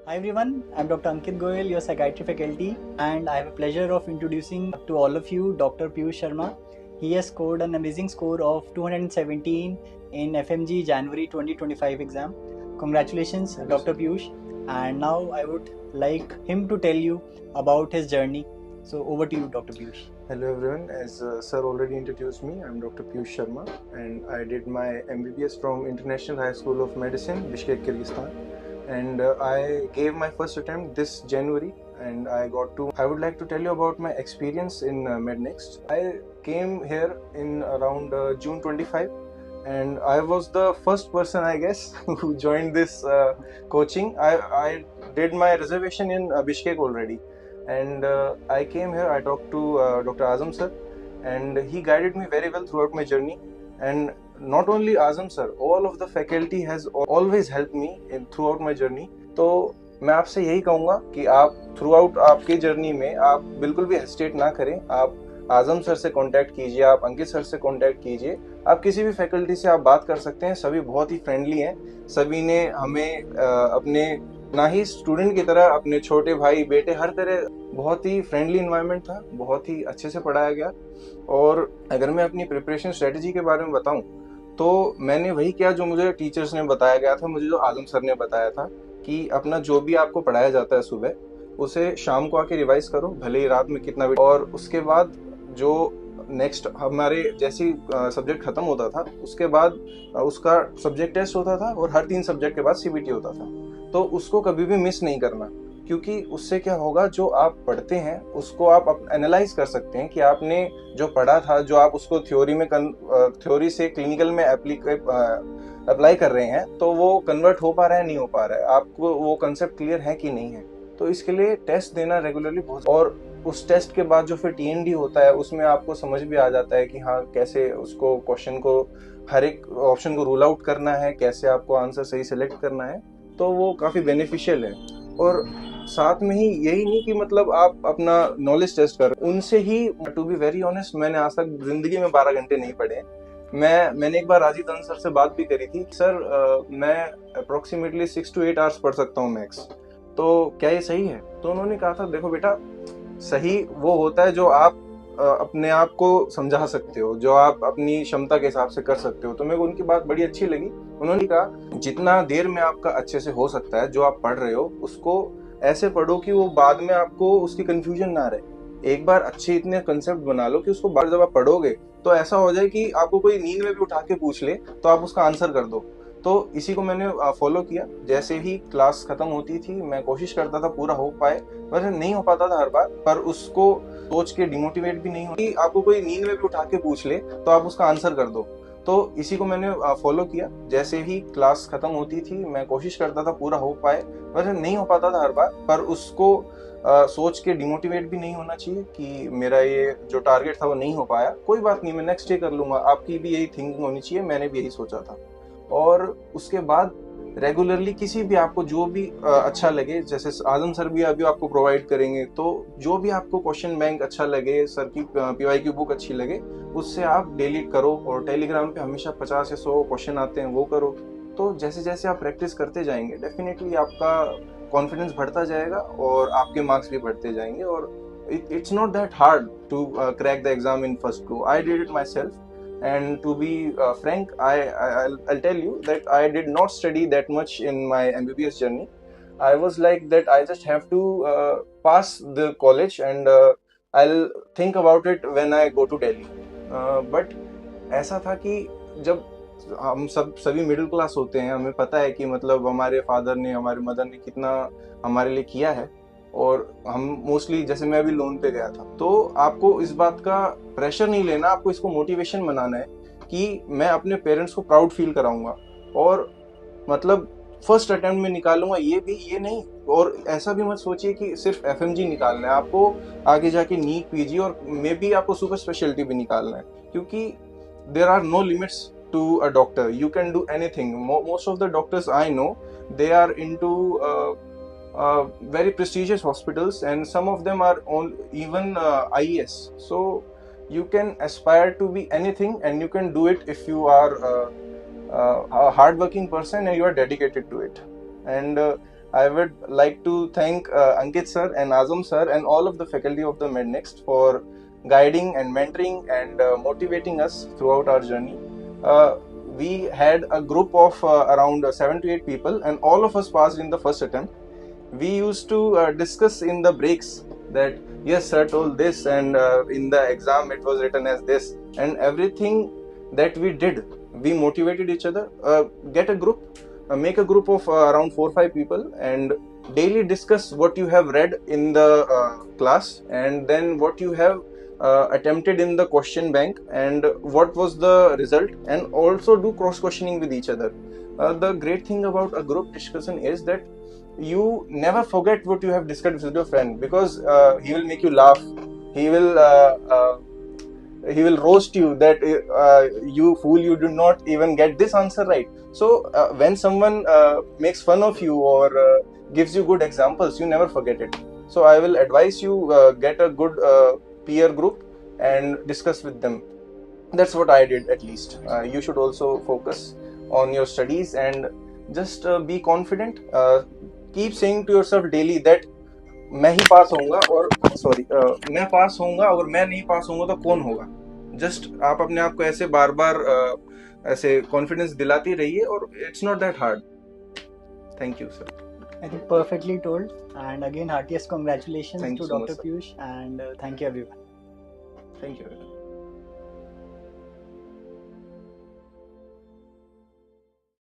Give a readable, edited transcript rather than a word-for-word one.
Hi everyone, I'm Dr. Ankit Goyal, your psychiatry faculty, and I have a pleasure of introducing to all of you Dr. Piyush Sharma. He has scored an amazing score of 217 in FMG January 2025 exam. Congratulations, Dr. Piyush. And now I would like him to tell you about his journey. So over to you, Dr. Piyush. Hello everyone, as sir already introduced me, I'm Dr. Piyush Sharma and I did my MBBS from International High School of Medicine, Bishkek, Kyrgyzstan. And I gave my first attempt this January and I would like to tell you about my experience in MedNext. I came here in around June 25 and I was the first person, I guess, who joined this coaching. I did my reservation in Bishkek already. And I came here, I talked to Dr. Azam sir and he guided me very well throughout my journey. And not only Azam sir, all of the faculty has always helped me throughout my journey. तो मैं आपसे यही कहूँगा कि आप throughout आपके journey में आप बिल्कुल भी हेजिटेट ना करें। आप आजम सर से कांटेक्ट कीजिए, आप अंकित सर से कांटेक्ट कीजिए, आप किसी भी फैकल्टी से आप बात कर सकते हैं। सभी बहुत ही फ्रेंडली हैं, सभी ने हमें अपने ना ही स्टूडेंट की तरह अपने छोटे भाई बेटे हर तरह बहुत ही फ्रेंडली इन्वायरमेंट था, बहुत ही अच्छे से पढ़ाया गया। और अगर मैं अपनी प्रिपरेशन स्ट्रेटजी के बारे में बताऊं तो मैंने वही किया जो मुझे टीचर्स ने बताया गया था, मुझे जो आजम सर ने बताया था कि अपना जो भी आपको पढ़ाया जाता है सुबह उसे शाम को आके रिवाइज करो, भले ही रात में कितना भी। और उसके बाद जो नेक्स्ट हमारे जैसी सब्जेक्ट खत्म होता था उसके बाद उसका सब्जेक्ट टेस्ट होता था और हर 3 सब्जेक्ट के बाद सीबीटी होता था। तो उसको कभी भी मिस नहीं करना, क्योंकि उससे क्या होगा, जो आप पढ़ते हैं उसको आप एनालाइज कर सकते हैं कि आपने जो पढ़ा था, जो आप उसको थ्योरी से क्लिनिकल में अप्लाई कर रहे हैं, तो वो कन्वर्ट हो पा रहा है नहीं हो पा रहा है, आपको वो कंसेप्ट क्लियर है कि नहीं है। तो इसके लिए टेस्ट देना रेगुलरली बहुत, और उस टेस्ट के बाद जो फिर टीएनडी होता है उसमें आपको समझ भी आ जाता है कि हाँ कैसे उसको क्वेश्चन को हर एक ऑप्शन को रूल आउट करना है, कैसे आपको आंसर सही सिलेक्ट करना है। तो वो काफ़ी बेनिफिशियल है। और साथ में ही यही नहीं कि मतलब आप अपना नॉलेज टेस्ट कर उनसे ही। टू बी वेरी ऑनेस्ट, मैंने आज तक जिंदगी में 12 घंटे नहीं पढ़े। मैंने एक बार राजीव दंस सर से बात भी करी थी, सर मैं अप्रोक्सीमेटली 6 to 8 आवर्स पढ़ सकता हूँ मैक्स, तो क्या ये सही है? तो उन्होंने कहा था देखो बेटा, सही वो होता है जो आप अपने आप को समझा सकते हो, जो आप अपनी क्षमता के हिसाब से कर सकते हो। तो मेरे को उनकी बात बड़ी अच्छी लगी। उन्होंने कहा जितना देर में आपका अच्छे से हो सकता है, जो आप पढ़ रहे हो उसको ऐसे पढ़ो कि वो बाद में आपको उसकी कंफ्यूजन ना रहे। एक बार अच्छे इतने कंसेप्ट बना लो कि उसको बार जब आप पढ़ोगे तो ऐसा हो जाए कि आपको कोई नींद में भी उठा के पूछ ले तो आप उसका आंसर कर दो। तो इसी को मैंने फॉलो किया। जैसे ही क्लास खत्म होती थी मैं कोशिश करता था पूरा हो पाए, वैसे नहीं हो पाता था हर बार, पर उसको सोच के डिमोटिवेट भी नहीं होती। आपको कोई नींद में भी उठा के पूछ ले तो आप उसका आंसर कर दो। तो इसी को मैंने फॉलो किया। जैसे ही क्लास खत्म होती थी मैं कोशिश करता था पूरा हो पाए, वैसे नहीं हो पाता था हर बार, पर उसको सोच के डिमोटिवेट भी नहीं होना चाहिए कि मेरा ये जो टारगेट था वो नहीं हो पाया, कोई बात नहीं, मैं नेक्स्ट डे कर लूंगा। आपकी भी यही थिंकिंग होनी चाहिए, मैंने भी यही सोचा था। और उसके बाद रेगुलरली किसी भी आपको जो भी अच्छा लगे, जैसे आजम सर भी अभी आपको प्रोवाइड करेंगे, तो जो भी आपको क्वेश्चन बैंक अच्छा लगे, सर की पीवाई की बुक अच्छी लगे, उससे आप डेली करो। और टेलीग्राम पे हमेशा 50 या 100 क्वेश्चन आते हैं, वो करो। तो जैसे जैसे आप प्रैक्टिस करते जाएंगे डेफिनेटली आपका कॉन्फिडेंस बढ़ता जाएगा और आपके मार्क्स भी बढ़ते जाएंगे। और it's not that hard to crack the exam in first go. I did it myself. And to be frank, I'll tell you that I did not study that much in my MBBS journey. I was like that I just have to pass the college and I'll think about it when I go to Delhi. But ऐसा था कि जब हम सभी middle class होते हैं, हमें पता है कि मतलब हमारे फादर ने, हमारे मदर ने कितना हमारे लिए किया है, और हम मोस्टली, जैसे मैं अभी लोन पे गया था, तो आपको इस बात का प्रेशर नहीं लेना, आपको इसको मोटिवेशन बनाना है कि मैं अपने पेरेंट्स को प्राउड फील कराऊंगा और मतलब फर्स्ट अटेम्प्ट में निकालूंगा। ये नहीं, और ऐसा भी मत सोचिए कि सिर्फ एफएमजी निकालना है, आपको आगे जाके नीट, पीजी और मे बी आपको सुपर स्पेशलिटी भी निकालना है, क्योंकि there are no limits to a doctor. You can do anything. Most of the doctors I know, they are into very prestigious hospitals, and some of them are on even IES. So you can aspire to be anything, and you can do it if you are a hardworking person and you are dedicated to it. And I would like to thank Ankit sir and Azam sir and all of the faculty of the MedNext for guiding and mentoring and motivating us throughout our journey. We had a group of around 7 to 8 people, and all of us passed in the first attempt. We used to discuss in the breaks that yes sir told this, and in the exam it was written as this, and everything that we did, we motivated each other. Get a group, make a group of around 4 or 5 people, and daily discuss what you have read in the class, and then what you have attempted in the question bank, and what was the result, and also do cross questioning with each other. The great thing about a group discussion is that you never forget what you have discussed with your friend, because he will make you laugh. He will roast you that you fool, you do not even get this answer right. So when someone makes fun of you or gives you good examples, you never forget it. So I will advise you get a good peer group and discuss with them. That's what I did, at least. You should also focus on your studies and just be confident. Keep saying to yourself daily that मैं ही पास होऊंगा, और sorry मैं पास होऊंगा, और मैं नहीं पास होऊंगा तो कौन होगा. जस्ट आप अपने आप को ऐसे बार बार ऐसे कॉन्फिडेंस दिलाती रहिए, और it's not that hard. Thank you sir. I think perfectly told. And again, heartiest congratulations Thank to you so much, Dr. sir. Piyush, and thank you everyone. Thank you.